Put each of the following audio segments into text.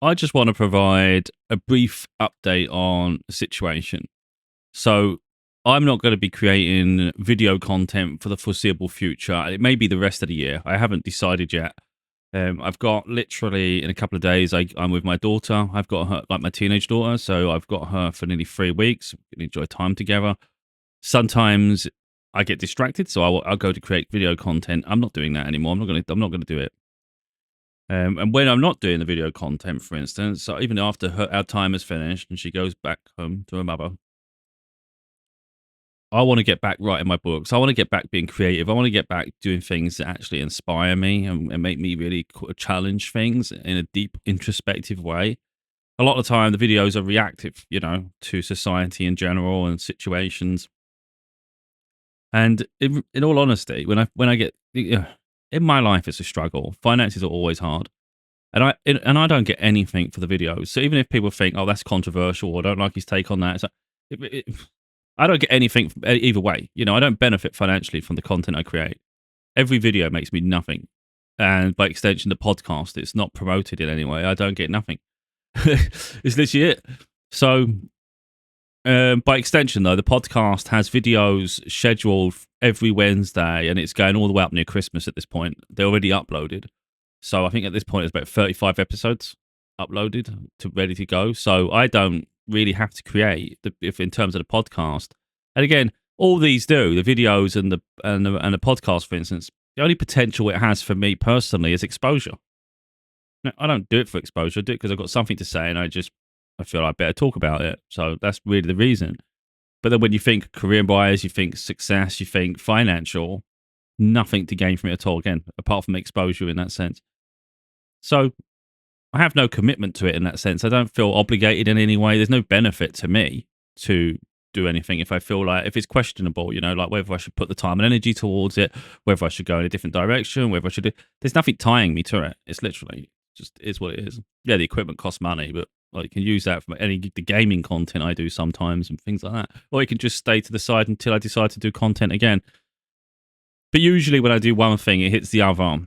I just want to provide a brief update on the situation. So, I'm not going to be creating video content for the foreseeable future. It may be the rest of the year. I haven't decided yet. I've got literally in a couple of days, I'm with my daughter. I've got her, like my teenage daughter. So, I've got her for nearly 3 weeks. We can enjoy time together. Sometimes I get distracted, so I'll go to create video content. I'm not doing that anymore. I'm not going to do it. And when I'm not doing the video content, for instance, so even after our time is finished and she goes back home to her mother, I want to get back writing my books. I want to get back being creative. I want to get back doing things that actually inspire me and make me really challenge things in a deep, introspective way. A lot of the time, the videos are reactive, to society in general and situations. And in all honesty, when I get in my life, it's a struggle. Finances are always hard. And I don't get anything for the videos. So even if people think, "Oh, that's controversial," or "I don't like his take on that," it's like, I don't get anything either way. I don't benefit financially from the content I create. Every video makes me nothing, and by extension, the podcast, it's not promoted in any way. I don't get nothing. It's literally it. So, by extension, though, the podcast has videos scheduled every Wednesday, and it's going all the way up near Christmas at this point. They're already uploaded. So I think at this point, it's about 35 episodes uploaded to ready to go. So I don't really have to create if in terms of the podcast. And again, all these do the videos and the podcast, for instance. The only potential it has for me personally is exposure. Now, I don't do it for exposure. I do it because I've got something to say, and I feel I better talk about it. So that's really the reason. But then when you think career wise, you think success, you think financial, nothing to gain from it at all. Again, apart from exposure in that sense. So I have no commitment to it in that sense. I don't feel obligated in any way. There's no benefit to me to do anything if I feel like if it's questionable, like whether I should put the time and energy towards it, whether I should go in a different direction, whether I should do. There's nothing tying me to it. It's literally just is what it is. Yeah, the equipment costs money, but you can use that for the gaming content I do sometimes and things like that. Or you can just stay to the side until I decide to do content again. But usually when I do one thing, it hits the other.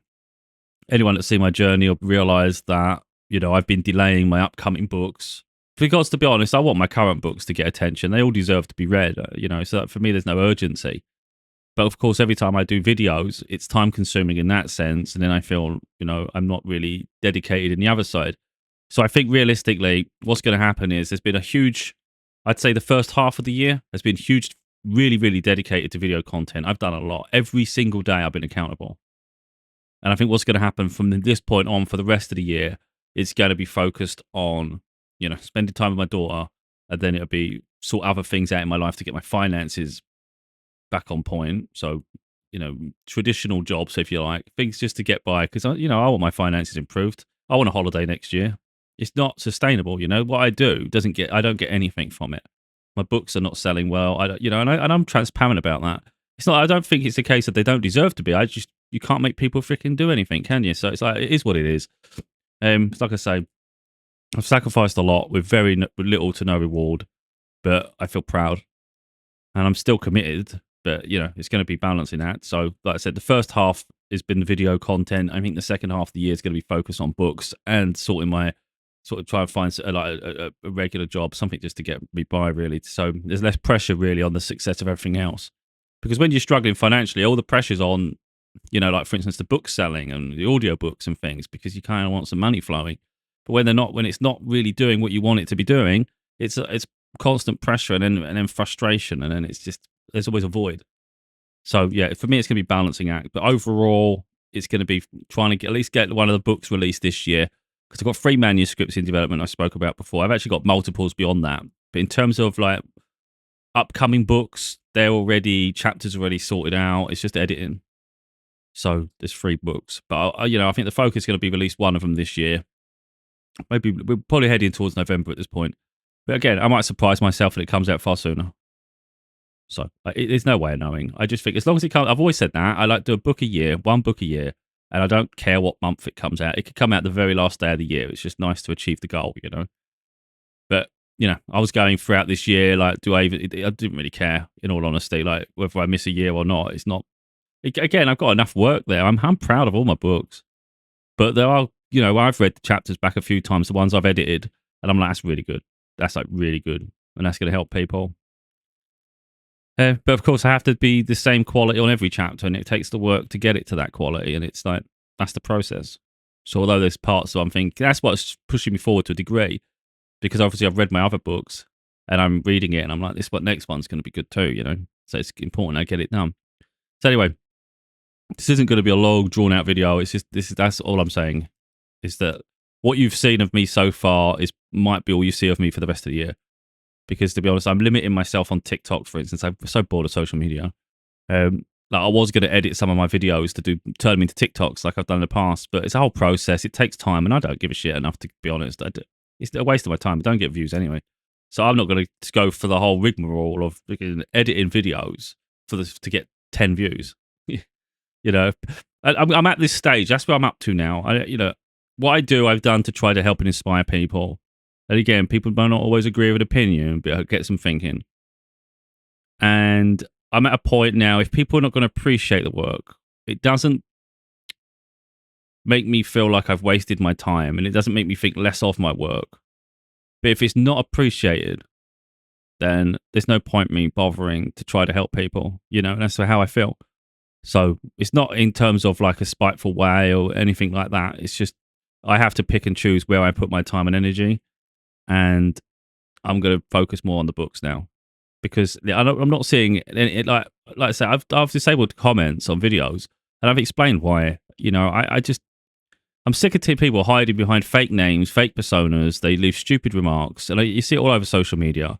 Anyone that's seen my journey will realize that, I've been delaying my upcoming books. Because to be honest, I want my current books to get attention. They all deserve to be read, so for me, there's no urgency. But of course, every time I do videos, it's time consuming in that sense. And then I feel, I'm not really dedicated in the other side. So I think realistically, what's going to happen is there's been I'd say the first half of the year has been huge, really, really dedicated to video content. I've done a lot. Every single day I've been accountable. And I think what's going to happen from this point on for the rest of the year is going to be focused on, spending time with my daughter. And then it'll be sort other things out in my life to get my finances back on point. So, traditional jobs, if you like, things just to get by. Because, I want my finances improved. I want a holiday next year. It's not sustainable. What I do I don't get anything from it. My books are not selling well. And I'm transparent about that. It's not, I don't think it's a case that they don't deserve to be. You can't make people freaking do anything, can you? So it's like, it is what it is. It's like I say, I've sacrificed a lot with very little to no reward, but I feel proud and I'm still committed, but it's going to be balancing that. So like I said, the first half has been the video content. I think the second half of the year is going to be focused on books and try and find a regular job, something just to get me by really. So there's less pressure really on the success of everything else. Because when you're struggling financially, all the pressure's on, like for instance, the book selling and the audio books and things, because you kind of want some money flowing. But when it's not really doing what you want it to be doing, it's constant pressure and then frustration, and then there's always a void. So yeah, for me, it's going to be balancing act. But overall, it's going to be trying to at least get one of the books released this year, because I've got 3 manuscripts in development I spoke about before. I've actually got multiples beyond that. But in terms of like upcoming books, chapters already sorted out. It's just editing. So there's 3 books. But, I think the focus is going to be release one of them this year. Maybe we're probably heading towards November at this point. But again, I might surprise myself and it comes out far sooner. So there's no way of knowing. I just think as long as it comes, I've always said that. I like to do one book a year. And I don't care what month it comes out. It could come out the very last day of the year. It's just nice to achieve the goal, But, I was going throughout this year, like, I didn't really care, in all honesty, like, whether I miss a year or not. It's not, again, I've got enough work there. I'm proud of all my books. But there are, I've read the chapters back a few times, the ones I've edited, and I'm like, that's really good. That's like really good, and that's going to help people. But of course, I have to be the same quality on every chapter, and it takes the work to get it to that quality. And it's like, that's the process. So although there's parts that I'm thinking, that's what's pushing me forward to a degree, because obviously I've read my other books and I'm reading it and I'm like, next one's going to be good too, So it's important I get it done. So anyway, this isn't going to be a long, drawn out video. It's just, that's all I'm saying, is that what you've seen of me so far might be all you see of me for the rest of the year. Because to be honest, I'm limiting myself on TikTok, for instance. I'm so bored of social media. Like I was going to edit some of my videos to turn them into TikToks like I've done in the past, but it's a whole process. It takes time, and I don't give a shit enough, to be honest. It's a waste of my time. I don't get views anyway. So I'm not going to go for the whole rigmarole of editing videos to get 10 views. I'm at this stage. That's where I'm up to now. What I do, I've done to try to help and inspire people. And again, people might not always agree with opinion, but it gets them thinking. And I'm at a point now, if people are not going to appreciate the work, it doesn't make me feel like I've wasted my time, and it doesn't make me think less of my work. But if it's not appreciated, then there's no point me bothering to try to help people, and that's how I feel. So it's not in terms of like a spiteful way or anything like that. It's just I have to pick and choose where I put my time and energy. And I'm going to focus more on the books now, because I'm not seeing it. Like I said, I've disabled comments on videos, and I've explained why. I'm sick of people hiding behind fake names, fake personas. They leave stupid remarks, and you see it all over social media.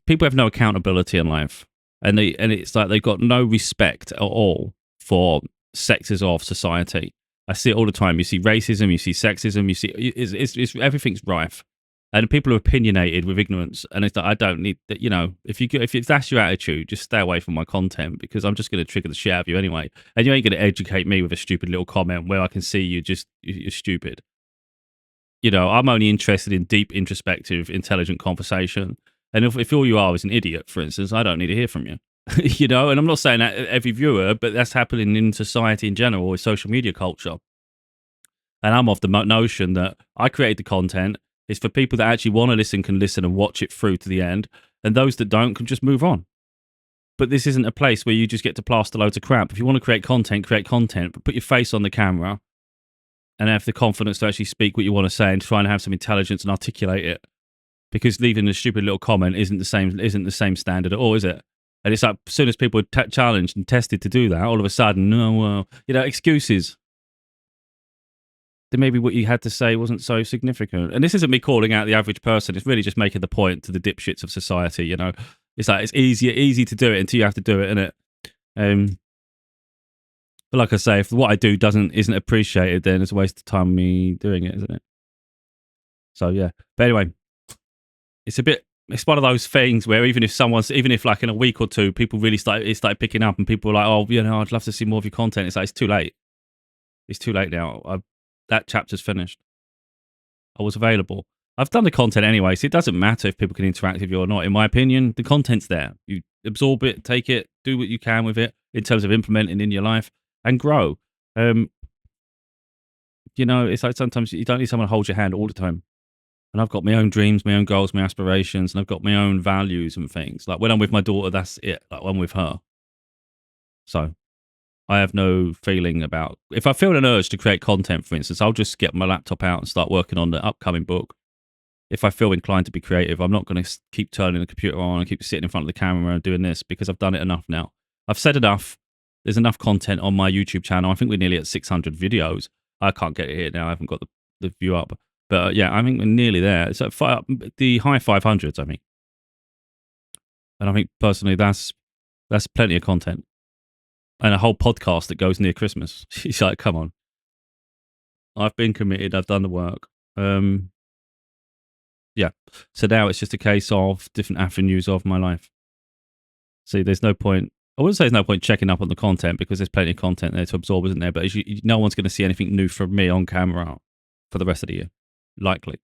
People have no accountability in life, and it's like they've got no respect at all for sectors of society. I see it all the time. You see racism, you see sexism, you see it's everything's rife. And people are opinionated with ignorance, and it's like, I don't need that. If that's your attitude, just stay away from my content, because I'm just going to trigger the shit out of you anyway. And you ain't going to educate me with a stupid little comment where I can see you're stupid. I'm only interested in deep, introspective, intelligent conversation. And if all you are is an idiot, for instance, I don't need to hear from you. And I'm not saying that every viewer, but that's happening in society in general with social media culture. And I'm of the notion that I created the content. It's for people that actually want to listen, can listen and watch it through to the end. And those that don't can just move on. But this isn't a place where you just get to plaster loads of crap. If you want to create content, but put your face on the camera and have the confidence to actually speak what you want to say and try and have some intelligence and articulate it. Because leaving a stupid little comment isn't the same standard at all, is it? And it's like, as soon as people are challenged and tested to do that, all of a sudden, excuses. Then maybe what you had to say wasn't so significant. And this isn't me calling out the average person. It's really just making the point to the dipshits of society, It's like, it's easy to do it until you have to do it, innit? But like I say, if what I do isn't appreciated, then it's a waste of time me doing it, isn't it? So, yeah. But anyway, it's one of those things where even if like in a week or two, people really start picking up and people are like, oh, I'd love to see more of your content. It's like, it's too late. It's too late now. That chapter's finished. I was available. I've done the content anyway, so it doesn't matter if people can interact with you or not. In my opinion, the content's there. You absorb it, take it, do what you can with it in terms of implementing in your life and grow. It's like sometimes you don't need someone to hold your hand all the time. And I've got my own dreams, my own goals, my aspirations, and I've got my own values and things. Like when I'm with my daughter, that's it. Like when I'm with her. So I have no feeling about... If I feel an urge to create content, for instance, I'll just get my laptop out and start working on the upcoming book. If I feel inclined to be creative, I'm not going to keep turning the computer on and keep sitting in front of the camera and doing this, because I've done it enough now. I've said enough. There's enough content on my YouTube channel. I think we're nearly at 600 videos. I can't get it here now. I haven't got the view up. But yeah, I think we're nearly there. It's at the high 500s, I think. And I think personally that's plenty of content. And a whole podcast that goes near Christmas. She's like, come on. I've been committed. I've done the work. Yeah. So now it's just a case of different avenues of my life. See, there's no point. I wouldn't say there's no point checking up on the content, because there's plenty of content there to absorb, isn't there? But no one's going to see anything new from me on camera for the rest of the year. Likely.